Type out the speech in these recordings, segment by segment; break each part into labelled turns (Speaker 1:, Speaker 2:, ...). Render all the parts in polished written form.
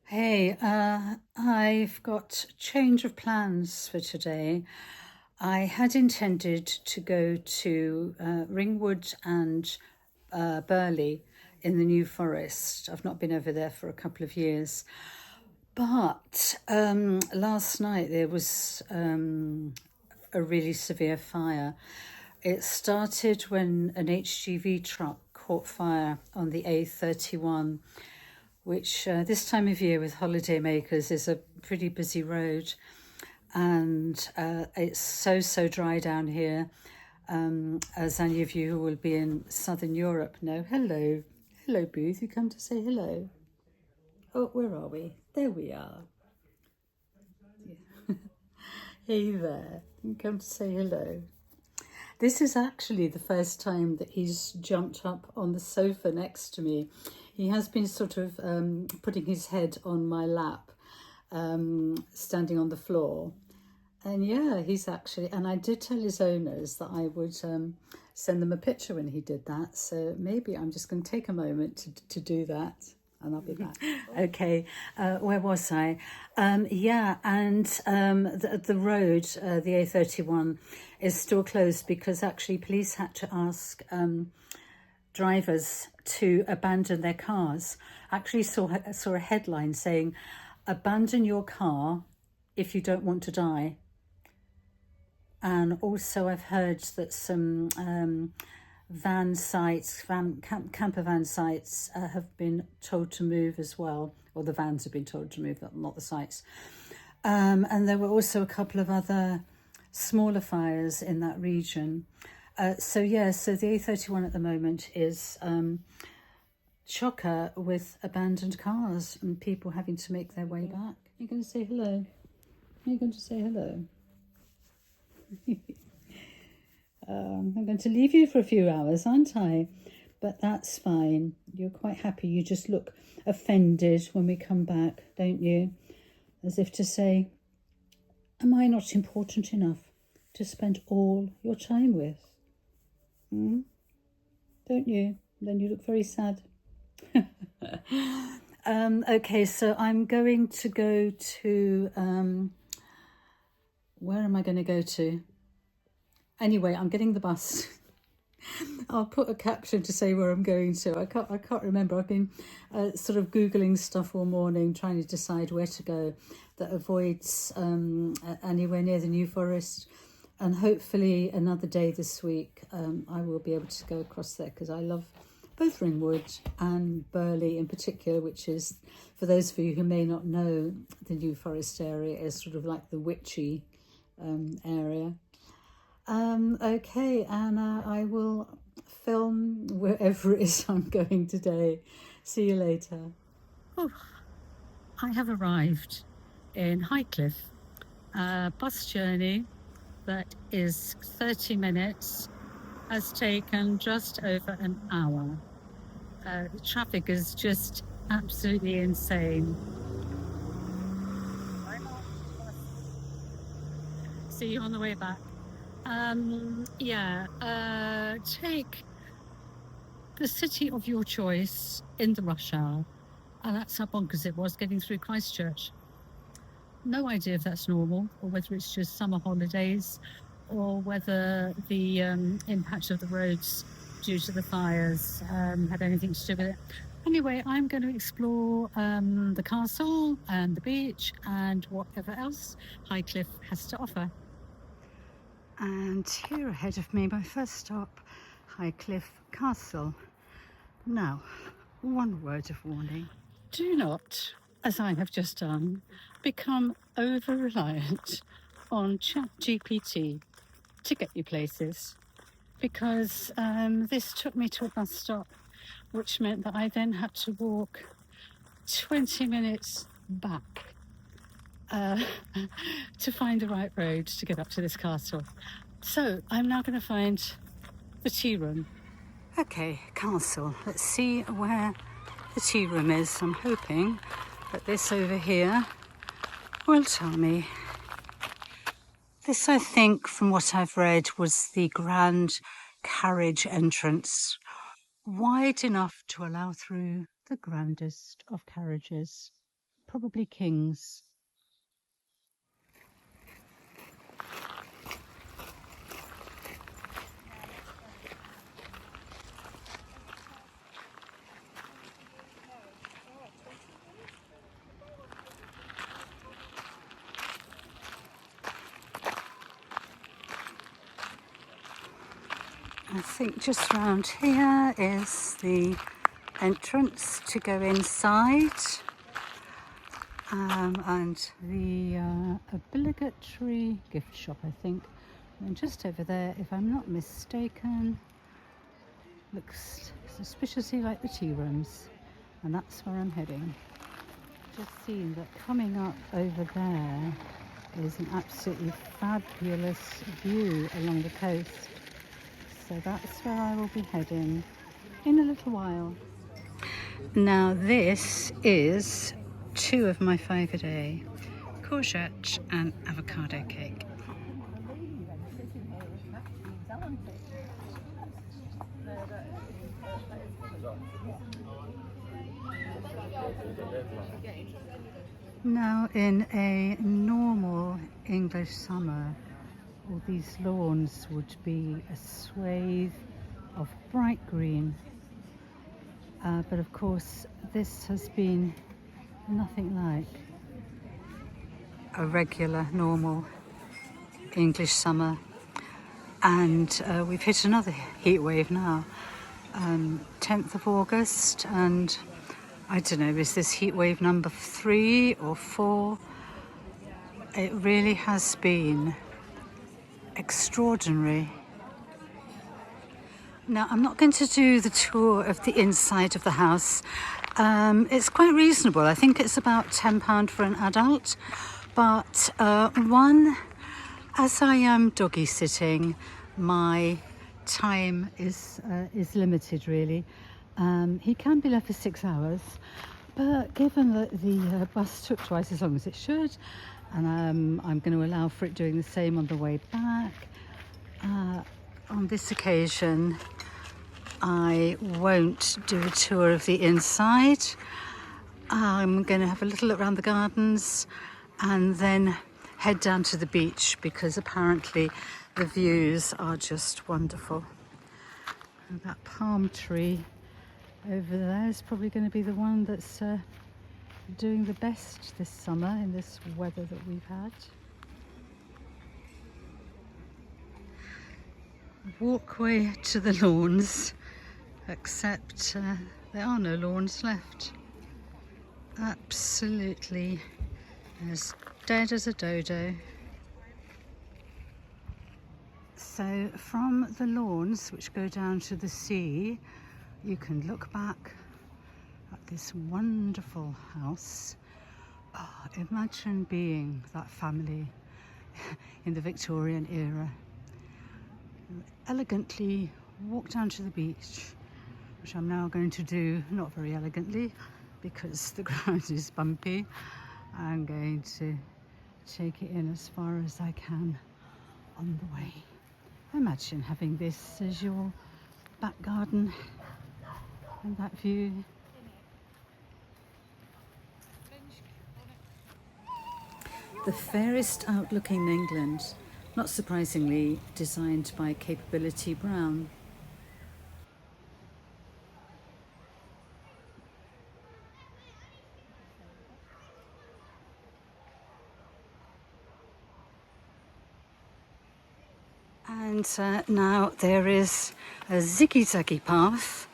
Speaker 1: Hey, I've got a change of plans for today. I had intended to go to Ringwood and Burley in the New Forest. I've not been over there for a couple of years. But last night there was a really severe fire. It started when an HGV truck caught fire on the A31, which this time of year with holidaymakers is a pretty busy road. And it's so dry down here, as any of you who will be in southern Europe know. Hello Booth, you come to say hello. Oh, where are we? There we are. Hey there, you come to say hello. This is actually the first time that he's jumped up on the sofa next to me. He has been sort of putting his head on my lap, standing on the floor. And yeah, he's actually, and I did tell his owners that I would send them a picture when he did that. So maybe I'm just going to take a moment to do that. And I'll be back. Okay, where was I? Yeah, and the road, the A31, is still closed because actually police had to ask drivers to abandon their cars. Actually saw a headline saying, "Abandon your car if you don't want to die." And also I've heard that some van sites, camper van sites have been told to move as well, or the vans have been told to move, not the sites. And there were also a couple of other smaller fires in that region. So the A31 at the moment is chocker with abandoned cars and people having to make their way back. You're going to say hello? You're going to say hello? I'm going to leave you for a few hours, aren't I? But that's fine. You're quite happy. You just look offended when we come back, don't you? As if to say, am I not important enough to spend all your time with? Don't you? Then you look very sad. Okay, so I'm going to go to... where am I going to go to? Anyway, I'm getting the bus. I'll put a caption to say where I'm going to. I can't remember. I've been sort of Googling stuff all morning, trying to decide where to go that avoids anywhere near the New Forest. And hopefully another day this week, I will be able to go across there because I love both Ringwood and Burley in particular, which is, for those of you who may not know, the New Forest area is sort of like the witchy area. Okay, and I will film wherever it is I'm going today. See you later. Oh, I have arrived in Highcliffe. A bus journey that is 30 minutes has taken just over an hour. The traffic is just absolutely insane. See you on the way back. Take the city of your choice in the rush hour. And that's how bonkers it was getting through Christchurch. No idea if that's normal or whether it's just summer holidays or whether the impact of the roads due to the fires had anything to do with it. Anyway, I'm going to explore the castle and the beach and whatever else Highcliffe has to offer. And here ahead of me, my first stop, Highcliffe Castle. Now, one word of warning. Do not, as I have just done, become over-reliant on ChatGPT to get you places. Because this took me to a bus stop, which meant that I then had to walk 20 minutes back to find the right road to get up to this castle. So I'm now going to find the tea room. Okay, castle. Let's see where the tea room is. I'm hoping that this over here will tell me. This, I think, from what I've read, was the grand carriage entrance, wide enough to allow through the grandest of carriages. probably kings. I think just around here is the entrance to go inside, and the obligatory gift shop, I think. And just over there, if I'm not mistaken, looks suspiciously like the tea rooms, and that's where I'm heading. Just seeing that coming up over there is an absolutely fabulous view along the coast. So that's where I will be heading in a little while. Now this is 2 of my 5 a day, courgette and avocado cake. Now in a normal English summer, all these lawns would be a swathe of bright green, but of course this has been nothing like a regular normal English summer, and we've hit another heat wave now, 10th of August, and I don't know, is this heat wave number 3 or 4? It really has been extraordinary. Now, I'm not going to do the tour of the inside of the house. It's quite reasonable. I think it's about £10 for an adult. But as I am doggy sitting, my time is limited, really. He can be left for 6 hours, but given that the bus took twice as long as it should, and I'm going to allow for it doing the same on the way back, on this occasion I won't do a tour of the inside. I'm going to have a little look around the gardens and then head down to the beach, because apparently the views are just wonderful. And that palm tree over there is probably going to be the one that's doing the best this summer in this weather that we've had. Walkway to the lawns, except there are no lawns left. Absolutely as dead as a dodo. So from the lawns, which go down to the sea, you can look back at this wonderful house. Oh, imagine being that family in the Victorian era. Elegantly walk down to the beach, which I'm now going to do not very elegantly because the ground is bumpy. I'm going to take it in as far as I can on the way. Imagine having this as your back garden and that view. The fairest outlook in England, not surprisingly designed by Capability Brown. And now there is a ziggy-zaggy path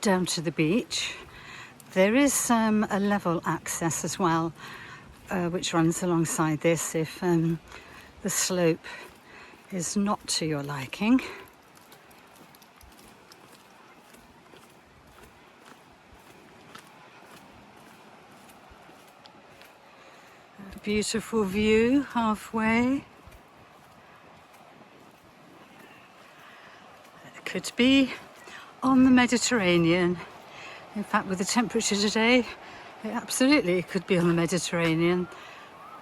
Speaker 1: down to the beach. There is a level access as well, which runs alongside this if the slope is not to your liking. A beautiful view halfway. It could be on the Mediterranean. In fact, with the temperature today, it absolutely could be on the Mediterranean.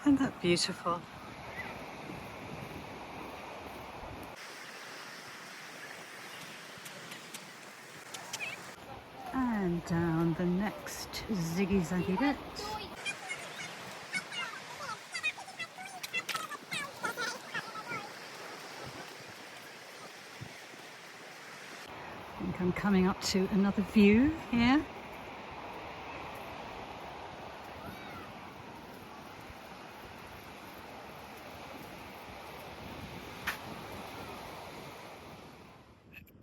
Speaker 1: Isn't that beautiful? And down the next ziggy-zaggy bit. think I'm coming up to another view here.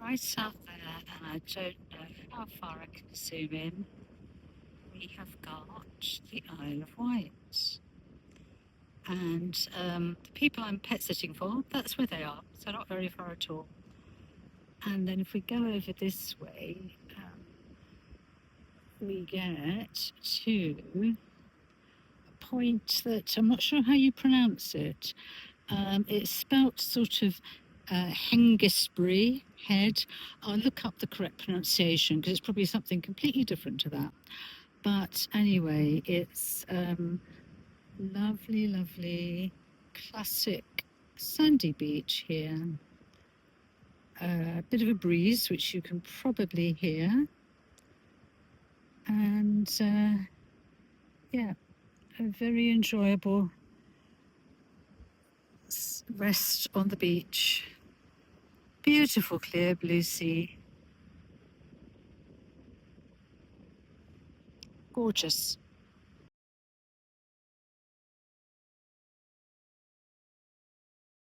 Speaker 1: Right out there, and I don't know how far I can zoom in, we have got the Isle of Wight. And the people I'm pet sitting for, that's where they are, so not very far at all. And then if we go over this way, we get to a point that I'm not sure how you pronounce it. It's spelt sort of Hengistbury Head. I'll look up the correct pronunciation because it's probably something completely different to that. But anyway, it's lovely, lovely, classic sandy beach here. A bit of a breeze, which you can probably hear. And yeah, a very enjoyable rest on the beach. Beautiful clear blue sea. Gorgeous.